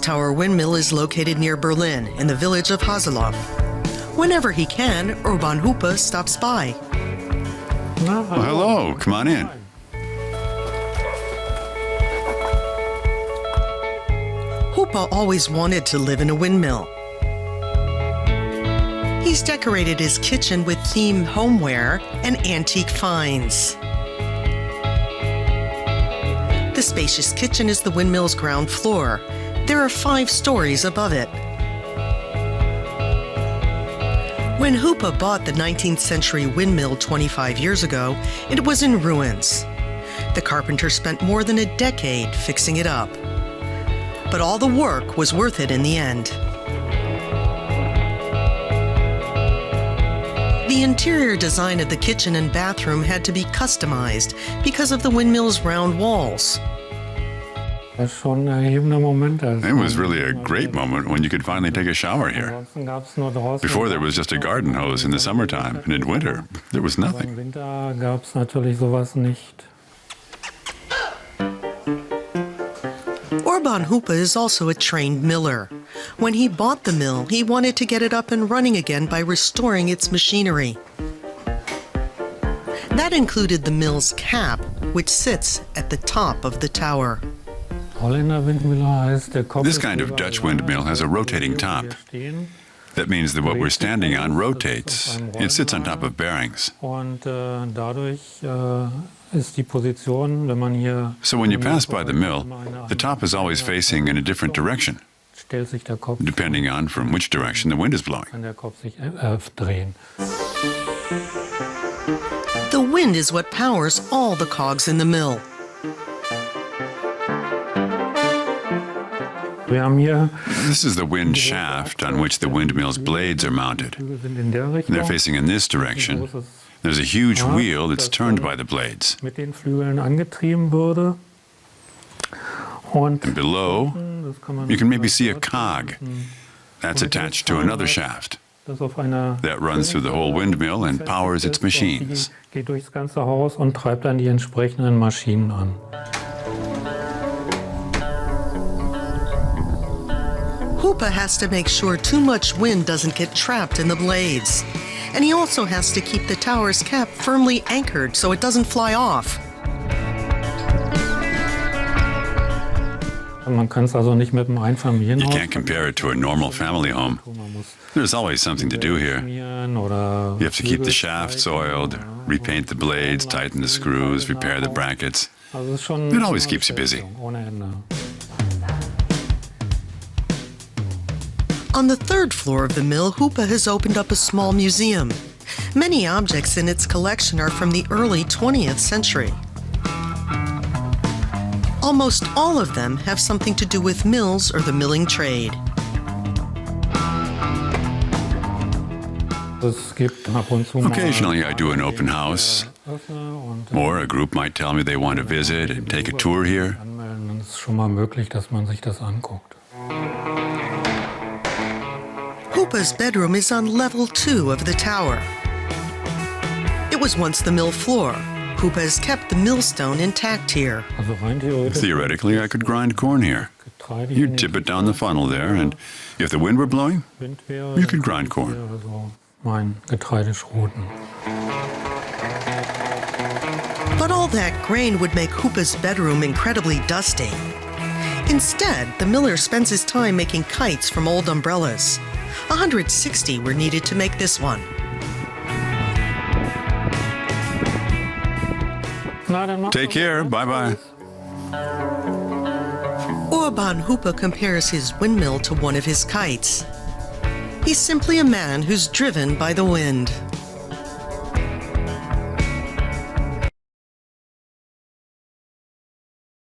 tower windmill is located near Berlin in the village of Haseloff. Whenever he can, Urban Hupe stops by. Well, hello, come on in. Hupe always wanted to live in a windmill. He's decorated his kitchen with themed homeware and antique finds. The spacious kitchen is the windmill's ground floor. There are 5 stories above it. When Hupe bought the 19th century windmill 25 years ago, it was in ruins. The carpenter spent more than a decade fixing it up. But all the work was worth it in the end. The interior design of the kitchen and bathroom had to be customized because of the windmill's round walls. It was really a great moment when you could finally take a shower here. Before, there was just a garden hose in the summertime, and in winter, there was nothing. Urban Hupe is also a trained miller. When he bought the mill, he wanted to get it up and running again by restoring its machinery. That included the mill's cap, which sits at the top of the tower. This kind of Dutch windmill has a rotating top. That means that what we're standing on rotates. It sits on top of bearings. So when you pass by the mill, the top is always facing in a different direction, depending on from which direction the wind is blowing. The wind is what powers all the cogs in the mill. This is the wind shaft on which the windmill's blades are mounted. They're facing in this direction. There's a huge wheel that's turned by the blades. And below, you can maybe see a cog. That's attached to another shaft that runs through the whole windmill and powers its machines. Hupe has to make sure too much wind doesn't get trapped in the blades. And he also has to keep the tower's cap firmly anchored so it doesn't fly off. You can't compare it to a normal family home. There's always something to do here. You have to keep the shafts oiled, repaint the blades, tighten the screws, repair the brackets. It always keeps you busy. On the 3rd floor of the mill, Hupe has opened up a small museum. Many objects in its collection are from the early 20th century. Almost all of them have something to do with mills or the milling trade. Occasionally I do an open house, or a group might tell me they want to visit and take a tour here. Hupe's bedroom is on level 2 of the tower. It was once the mill floor. Hupe has kept the millstone intact here. Theoretically, I could grind corn here. You'd tip it down the funnel there, and if the wind were blowing, you could grind corn. But all that grain would make Hupe's bedroom incredibly dusty. Instead, the miller spends his time making kites from old umbrellas. 160 were needed to make this one. Take care. Bye-bye. Urban Hupe compares his windmill to one of his kites. He's simply a man who's driven by the wind.